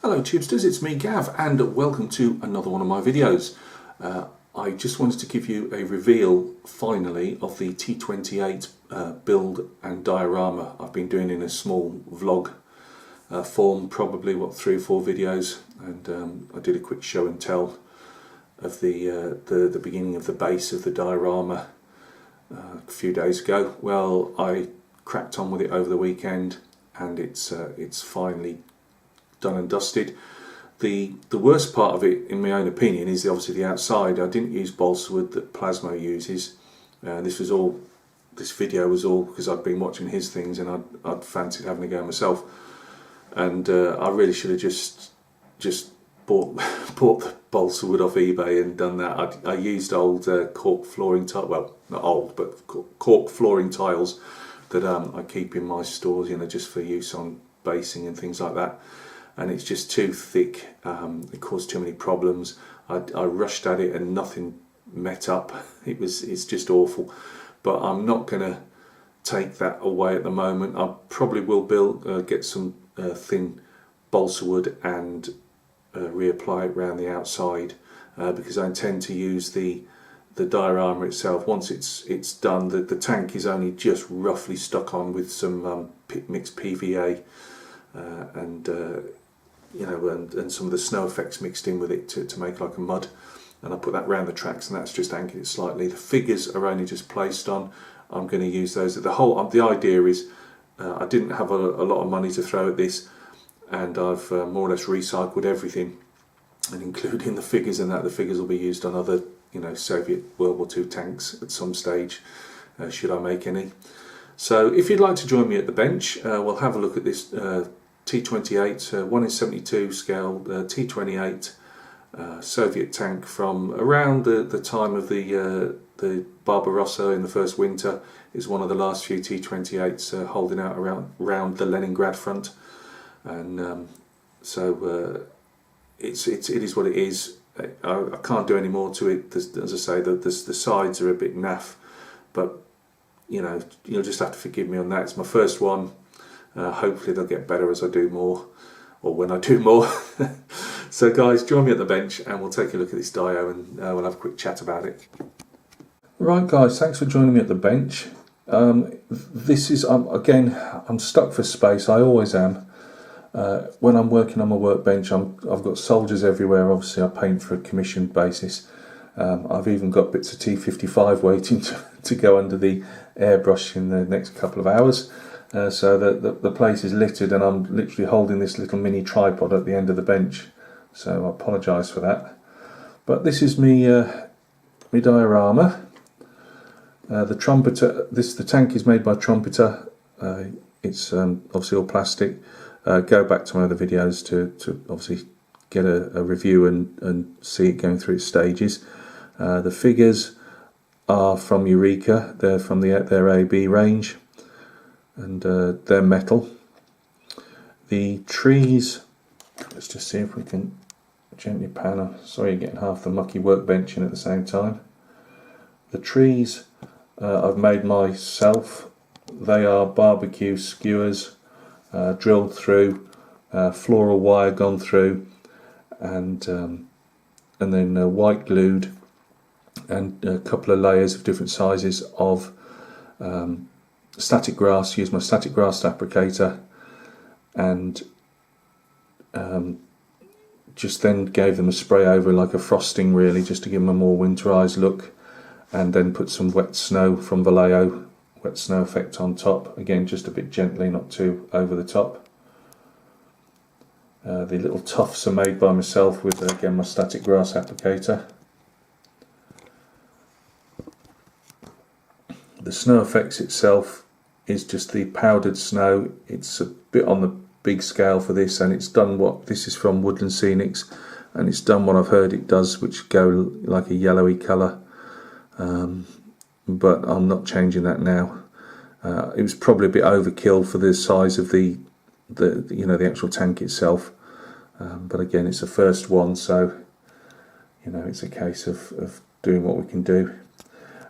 Hello Tubesters, it's me Gav and welcome to another one of my videos. I just wanted to give you a reveal finally of the T28 build and diorama I've been doing in a small vlog form, probably 3 or 4 videos, and I did a quick show and tell of the beginning of the base of the diorama a few days ago. Well, I cracked on with it over the weekend and it's finally done and dusted. The worst part of it, in my own opinion, is obviously the outside. I didn't use balsa wood that Plasmo uses. This video was all because I'd been watching his things and I'd fancied having a go myself. And I really should have just bought the balsa wood off eBay and done that. I used old cork flooring tile, well, not old, but cork flooring tiles that I keep in my stores, just for use on basing and things like that. And it's just too thick. It caused too many problems. I rushed at it and nothing met up. It's just awful. But I'm not going to take that away at the moment. I probably will get some thin balsa wood and reapply it around the outside because I intend to use the diorama itself. Once it's done, the tank is only just roughly stuck on with some mixed PVA and some of the snow effects mixed in with it to make like a mud, and I put that round the tracks and that's just anchored it slightly. The figures are only just placed on. I'm going to use those. The idea is I didn't have a lot of money to throw at this, and I've more or less recycled everything, and including the figures and that. The figures will be used on other Soviet World War II tanks at some stage, should I make any. So if you'd like to join me at the bench, we'll have a look at this T28 1:72 scale T28 Soviet tank from around the time of the Barbarossa in the first winter. Is one of the last few T28s holding out around the Leningrad front, and so it is what it is. I can't do any more to it. As I say, the sides are a bit naff, but you'll just have to forgive me on that. It's my first one. Hopefully they'll get better as I do more, or when I do more. So guys, join me at the bench and we'll take a look at this dio and we'll have a quick chat about it. Right guys, thanks for joining me at the bench. This is, again, I'm stuck for space. I always am. When I'm working on my workbench, I've got soldiers everywhere. Obviously I paint for a commissioned basis. I've even got bits of T55 waiting to go under the airbrush in the next couple of hours. So the place is littered and I'm literally holding this little mini tripod at the end of the bench, so I apologise for that. But this is me diorama. The trumpeter, the tank is made by Trumpeter. It's obviously all plastic. Go back to my other videos to obviously get a review and see it going through its stages. The figures are from Eureka. They're from their AB range, and they're metal. The trees, let's just see if we can gently pan them. Sorry, you're getting half the mucky workbench in at the same time. The trees I've made myself. They are barbecue skewers, drilled through, floral wire gone through, and then white glued, and a couple of layers of different sizes of static grass. Use my static grass applicator, and just then gave them a spray over like a frosting, really, just to give them a more winterized look, and then put some wet snow from Vallejo, wet snow effect on top, again just a bit gently, not too over the top. The little tufts are made by myself with, again, my static grass applicator. The snow effects itself is just the powdered snow. It's a bit on the big scale for this, and it's done this is from Woodland Scenics, and it's done what I've heard it does, which go like a yellowy colour, but I'm not changing that now. It was probably a bit overkill for the size of the actual tank itself, but again, it's the first one, so it's a case of doing what we can do.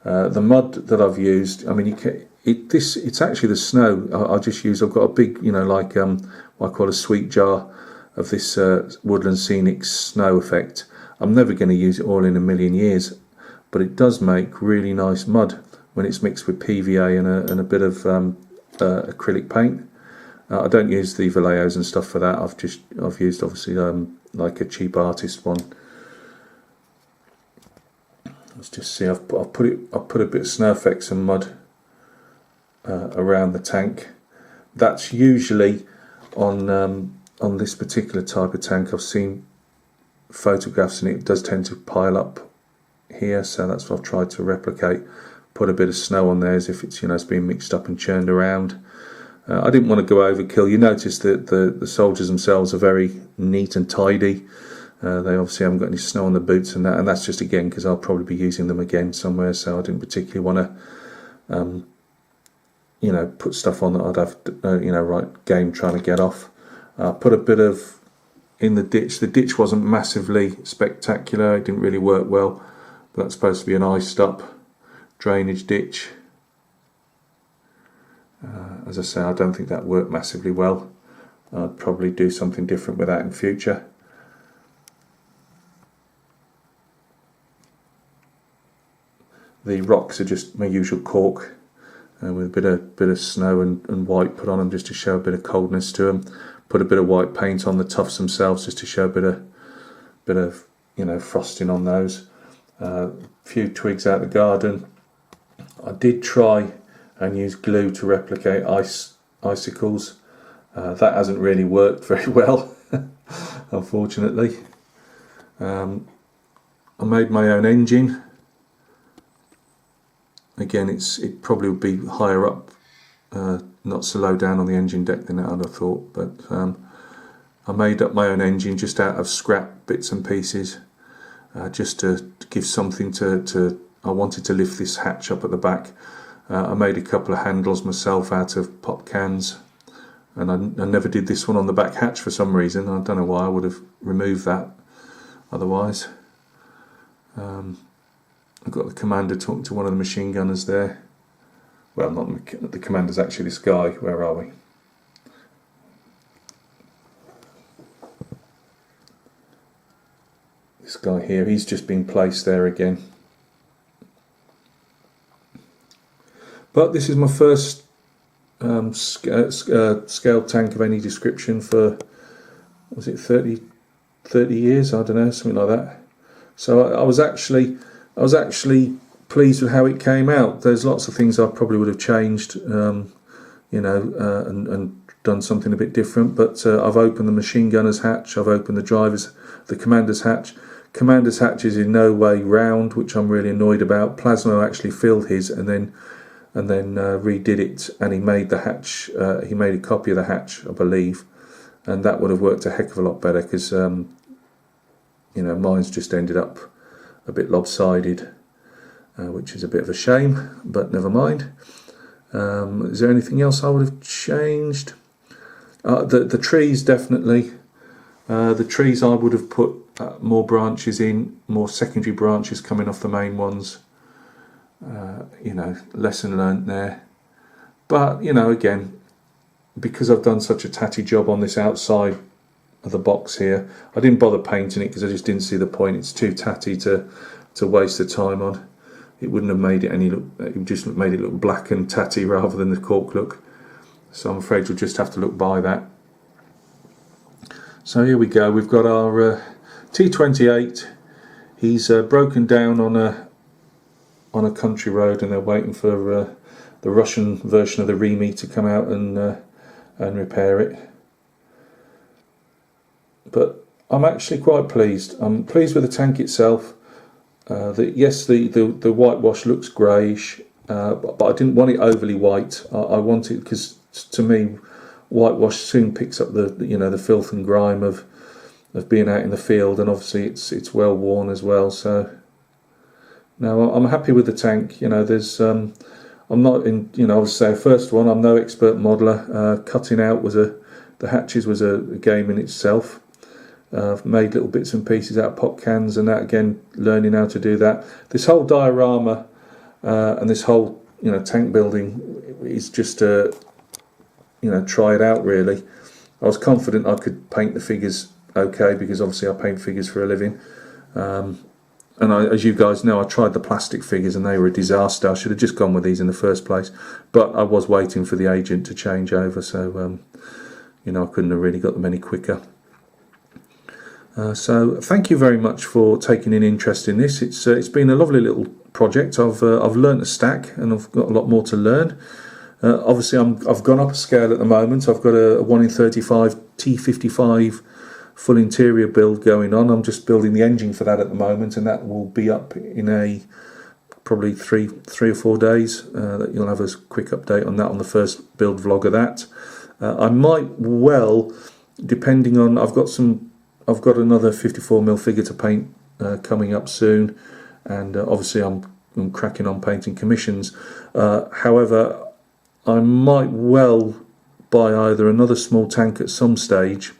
The mud that I've used, I mean, it's actually the snow. I've got a big, what I call a sweet jar of this woodland scenic snow effect. I'm never going to use it all in a million years, but it does make really nice mud when it's mixed with PVA and a bit of acrylic paint. I don't use the Vallejos and stuff for that. I've used obviously like a cheap artist one. Let's just see. I've put a bit of snow effects and mud around the tank. That's usually on this particular type of tank. I've seen photographs and it does tend to pile up here, so that's what I've tried to replicate. Put a bit of snow on there as if it's, you know, it's been mixed up and churned around. I didn't want to go overkill. You notice that the soldiers themselves are very neat and tidy. They obviously haven't got any snow on the boots and that's just again because I'll probably be using them again somewhere, so I didn't particularly want to you know, put stuff on that I'd have you know, right game trying to get off. Put a bit of in the ditch. The ditch wasn't massively spectacular, it didn't really work well, but that's supposed to be an iced up drainage ditch. As I say, I don't think that worked massively well. I'd probably do something different with that in future. The rocks are just my usual cork with a bit of snow and white put on them just to show a bit of coldness to them. Put a bit of white paint on the tufts themselves just to show a bit of you know, frosting on those. A few twigs out of the garden. I did try and use glue to replicate icicles. That hasn't really worked very well, unfortunately. I made my own engine. Again, it probably would be higher up, not so low down on the engine deck than I'd have thought. But I made up my own engine just out of scrap bits and pieces, just to give something to. I wanted to lift this hatch up at the back. I made a couple of handles myself out of pop cans, and I never did this one on the back hatch for some reason. I don't know why. I would have removed that otherwise. I've got the commander talking to one of the machine gunners there. Well, not the commander's actually this guy. Where are we? This guy here, he's just been placed there again. But this is my first scale tank of any description for, was it 30 years? I don't know, something like that. So I was actually pleased with how it came out. There's lots of things I probably would have changed, you know, and done something a bit different. But I've opened the machine gunner's hatch. I've opened the commander's hatch. Commander's hatch is in no way round, which I'm really annoyed about. Plasmo actually filled his and then redid it, and he made the hatch. He made a copy of the hatch, I believe, and that would have worked a heck of a lot better because you know, mine's just ended up a bit lopsided, which is a bit of a shame, but never mind. Is there anything else I would have changed? The trees, definitely. The trees I would have put more branches in, more secondary branches coming off the main ones. You know, lesson learnt there. But, you know, again, because I've done such a tatty job on this outside of the box here, I didn't bother painting it because I just didn't see the point. It's too tatty to waste the time on. It wouldn't have made it any look, it just made it look black and tatty rather than the cork look. So I'm afraid we'll just have to look by that. So here we go, we've got our T28. He's broken down on a country road, and they're waiting for the Russian version of the Remy to come out and repair it. But I'm actually quite pleased. I'm pleased with the tank itself. Yes, the whitewash looks greyish, but I didn't want it overly white. I want it because, to me, whitewash soon picks up the filth and grime of being out in the field, and obviously it's well worn as well. So now I'm happy with the tank. You know, there's I'm not in, you know, I would say first one, I'm no expert modeller. Cutting out the hatches was a game in itself. I've made little bits and pieces out of pop cans, and that again, learning how to do that. This whole diorama and this whole, you know, tank building is just you know, try it out really. I was confident I could paint the figures okay, because obviously I paint figures for a living. And as you guys know, I tried the plastic figures and they were a disaster. I should have just gone with these in the first place. But I was waiting for the agent to change over, so you know, I couldn't have really got them any quicker. So thank you very much for taking an interest in this. It's been a lovely little project. I've learnt a stack and I've got a lot more to learn. Obviously I've gone up a scale at the moment. I've got a 1 in 35 T58 full interior build going on. I'm just building the engine for that at the moment, and that will be up in probably three or 4 days. That you'll have a quick update on that on the first build vlog of that. I might well, depending on, I've got another 54mm figure to paint coming up soon, and obviously I'm cracking on painting commissions. However, I might well buy either another small tank at some stage,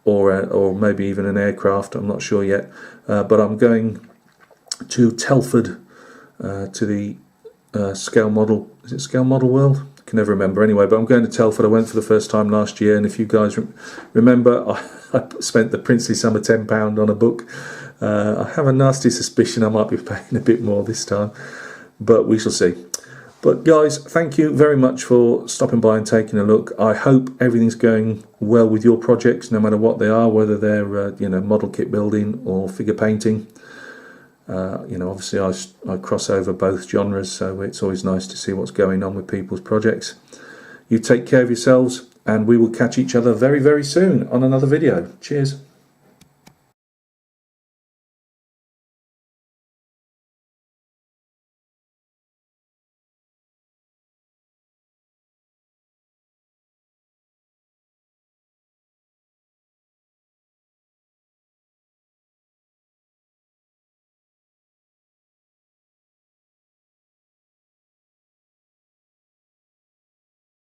or maybe even an aircraft. I'm not sure yet, but I'm going to Telford to the scale model. Is it Scale Model World? I can never remember. Anyway, but I'm going to Telford. I went for the first time last year, and if you guys remember, I spent the princely sum of £10 on a book. I have a nasty suspicion I might be paying a bit more this time, but we shall see. But guys, thank you very much for stopping by and taking a look. I hope everything's going well with your projects, no matter what they are, whether they're you know, model kit building or figure painting. You know, obviously I cross over both genres, so it's always nice to see what's going on with people's projects. You take care of yourselves, and we will catch each other very, very soon on another video. Cheers.